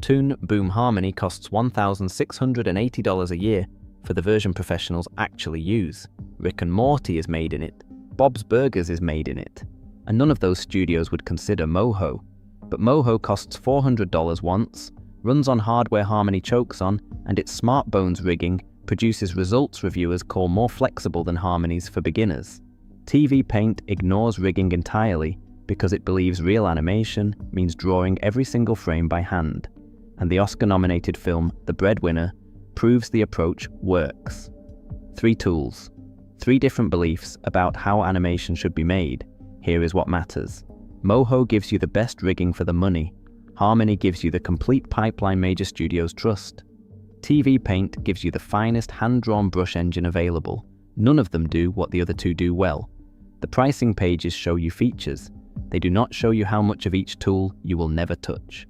Toon Boom Harmony costs $1,680 a year for the version professionals actually use. Rick and Morty is made in it. Bob's Burgers is made in it. And none of those studios would consider Moho. But Moho costs $400 once, runs on hardware Harmony chokes on, and its smart bones rigging produces results reviewers call more flexible than Harmony's for beginners. TVPaint ignores rigging entirely because it believes real animation means drawing every single frame by hand, and the Oscar-nominated film The Breadwinner proves the approach works. 3 tools. 3 different beliefs about how animation should be made. Here is what matters. Moho gives you the best rigging for the money. Harmony gives you the complete pipeline major studios trust. TVPaint gives you the finest hand-drawn brush engine available. None of them do what the other 2 do well. The pricing pages show you features. They do not show you how much of each tool you will never touch.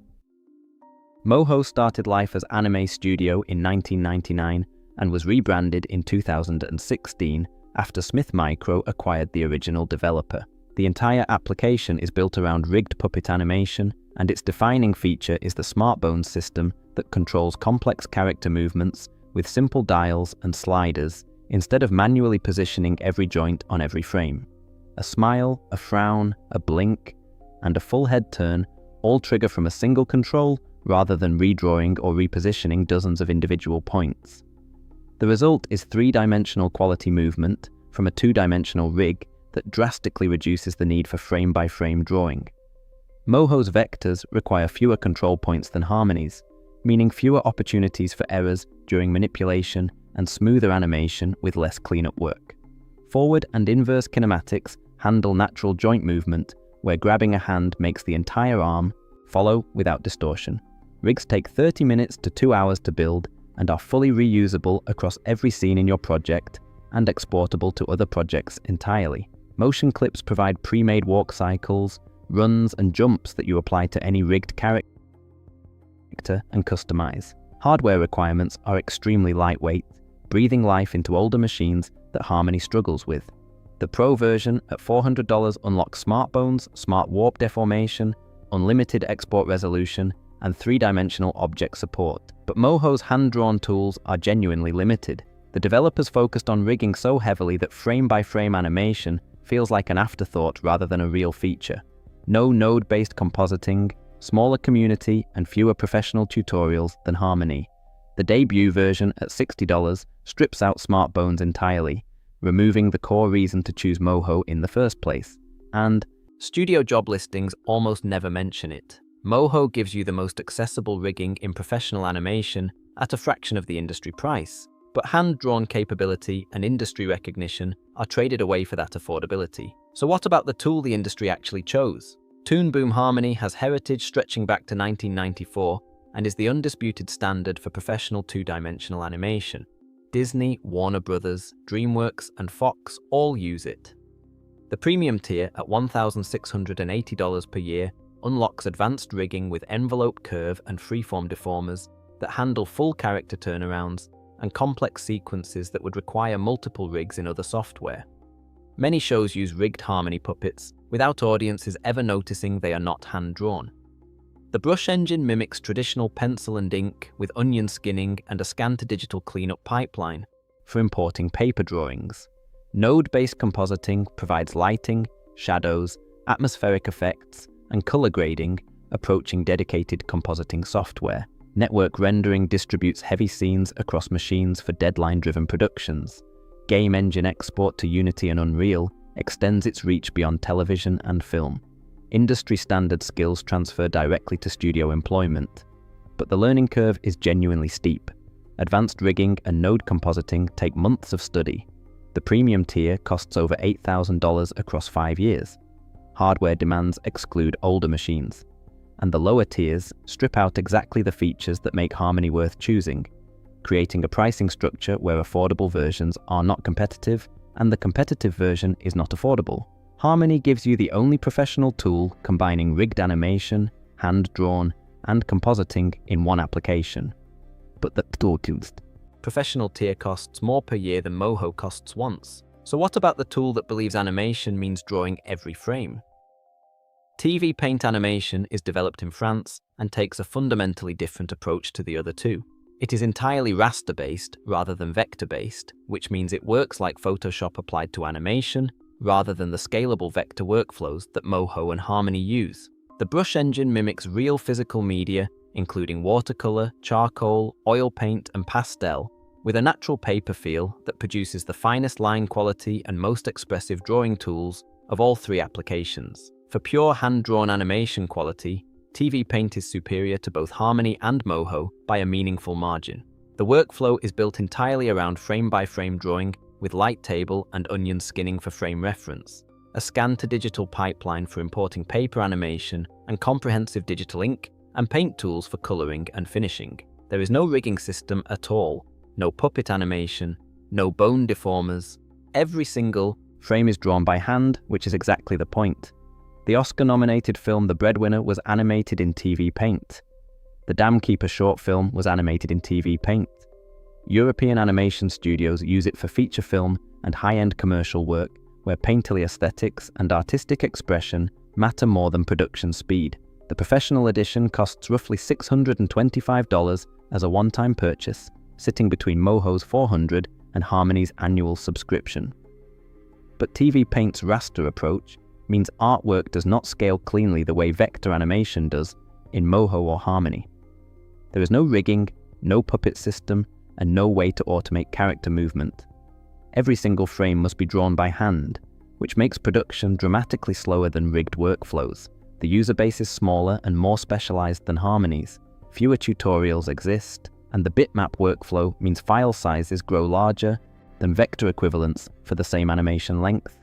Moho started life as Anime Studio in 1999 and was rebranded in 2016 after Smith Micro acquired the original developer. The entire application is built around rigged puppet animation, and its defining feature is the Smart Bones system that controls complex character movements with simple dials and sliders instead of manually positioning every joint on every frame. A smile, a frown, a blink, and a full head turn all trigger from a single control rather than redrawing or repositioning dozens of individual points. The result is 3-dimensional quality movement from a 2-dimensional rig that drastically reduces the need for frame-by-frame drawing. Moho's vectors require fewer control points than Harmony's, meaning fewer opportunities for errors during manipulation and smoother animation with less cleanup work. Forward and inverse kinematics handle natural joint movement, where grabbing a hand makes the entire arm follow without distortion. Rigs take 30 minutes to 2 hours to build and are fully reusable across every scene in your project and exportable to other projects entirely. Motion clips provide pre-made walk cycles, runs and jumps that you apply to any rigged character and customize. Hardware requirements are extremely lightweight, breathing life into older machines that Harmony struggles with. The Pro version at $400 unlocks Smart Bones, Smart Warp Deformation, unlimited export resolution, and 3-dimensional object support. But Moho's hand-drawn tools are genuinely limited. The developers focused on rigging so heavily that frame-by-frame animation feels like an afterthought rather than a real feature. No node-based compositing, smaller community, and fewer professional tutorials than Harmony. The debut version at $60 strips out Smart Bones entirely, removing the core reason to choose Moho in the first place. And studio job listings almost never mention it. Moho gives you the most accessible rigging in professional animation at a fraction of the industry price, but hand-drawn capability and industry recognition are traded away for that affordability. So what about the tool the industry actually chose? Toon Boom Harmony has heritage stretching back to 1994 and is the undisputed standard for professional 2-dimensional animation. Disney, Warner Brothers, DreamWorks, and Fox all use it. The premium tier at $1,680 per year unlocks advanced rigging with envelope curve and freeform deformers that handle full character turnarounds and complex sequences that would require multiple rigs in other software. Many shows use rigged Harmony puppets without audiences ever noticing they are not hand-drawn. The brush engine mimics traditional pencil and ink with onion skinning and a scan-to-digital cleanup pipeline for importing paper drawings. Node-based compositing provides lighting, shadows, atmospheric effects, and color grading, approaching dedicated compositing software. Network rendering distributes heavy scenes across machines for deadline-driven productions. Game engine export to Unity and Unreal extends its reach beyond television and film. Industry-standard skills transfer directly to studio employment. But the learning curve is genuinely steep. Advanced rigging and node compositing take months of study. The premium tier costs over $8,000 across 5 years. Hardware demands exclude older machines. And the lower tiers strip out exactly the features that make Harmony worth choosing, creating a pricing structure where affordable versions are not competitive and the competitive version is not affordable. Harmony gives you the only professional tool combining rigged animation, hand-drawn, and compositing in one application. But the professional tier costs more per year than Moho costs once. So what about the tool that believes animation means drawing every frame? TVPaint animation is developed in France and takes a fundamentally different approach to the other two. It is entirely raster-based rather than vector-based, which means it works like Photoshop applied to animation, rather than the scalable vector workflows that Moho and Harmony use. The brush engine mimics real physical media, including watercolor, charcoal, oil paint, and pastel, with a natural paper feel that produces the finest line quality and most expressive drawing tools of all three applications. For pure hand-drawn animation quality, TVPaint is superior to both Harmony and Moho by a meaningful margin. The workflow is built entirely around frame-by-frame drawing with light table and onion skinning for frame reference, a scan-to-digital pipeline for importing paper animation, and comprehensive digital ink and paint tools for coloring and finishing. There is no rigging system at all, no puppet animation, no bone deformers. Every single frame is drawn by hand, which is exactly the point. The Oscar-nominated film The Breadwinner was animated in TVPaint. The Dam Keeper short film was animated in TVPaint. European animation studios use it for feature film and high-end commercial work, where painterly aesthetics and artistic expression matter more than production speed. The professional edition costs roughly $625 as a one-time purchase, sitting between Moho's $400 and Harmony's annual subscription. But TVPaint's raster approach means artwork does not scale cleanly the way vector animation does in Moho or Harmony. There is no rigging, no puppet system, and no way to automate character movement. Every single frame must be drawn by hand, which makes production dramatically slower than rigged workflows. The user base is smaller and more specialized than Harmony's. Fewer tutorials exist, and the bitmap workflow means file sizes grow larger than vector equivalents for the same animation length.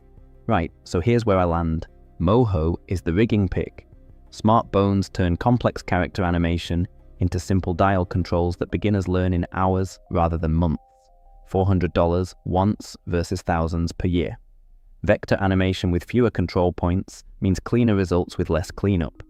Right, so here's where I land. Moho is the rigging pick. Smart bones turn complex character animation into simple dial controls that beginners learn in hours rather than months. $400 once versus thousands per year. Vector animation with fewer control points means cleaner results with less cleanup.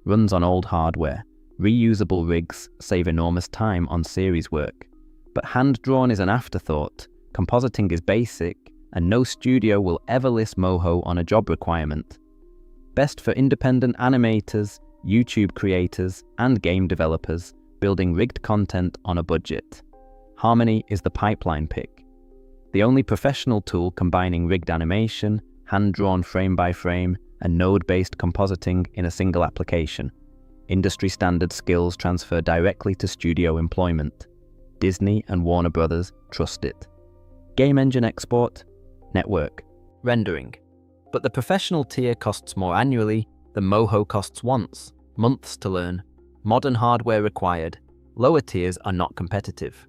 Runs on old hardware. Reusable rigs save enormous time on series work. But hand-drawn is an afterthought. Compositing is basic, and no studio will ever list Moho on a job requirement. Best for independent animators, YouTube creators, and game developers building rigged content on a budget. Harmony is the pipeline pick. The only professional tool combining rigged animation, hand-drawn frame-by-frame, and node-based compositing in a single application. Industry standard skills transfer directly to studio employment. Disney and Warner Brothers trust it. Game engine export, network, rendering. But the professional tier costs more annually than Moho costs once, months to learn, modern hardware required. Lower tiers are not competitive.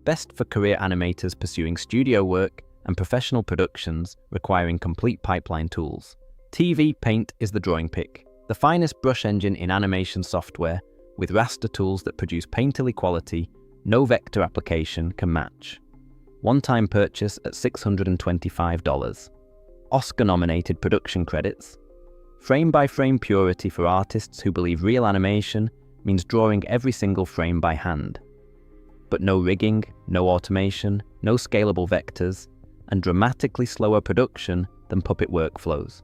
Best for career animators pursuing studio work and professional productions requiring complete pipeline tools. TVPaint is the drawing pick, the finest brush engine in animation software with raster tools that produce painterly quality no vector application can match. One-time purchase at $625. Oscar-nominated production credits. Frame-by-frame purity for artists who believe real animation means drawing every single frame by hand. But no rigging, no automation, no scalable vectors, and dramatically slower production than puppet workflows.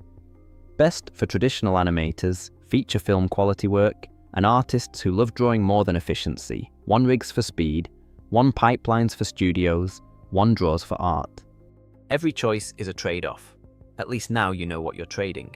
Best for traditional animators, feature film quality work, and artists who love drawing more than efficiency. One rigs for speed, one pipelines for studios, one draws for art. Every choice is a trade-off. At least now you know what you're trading.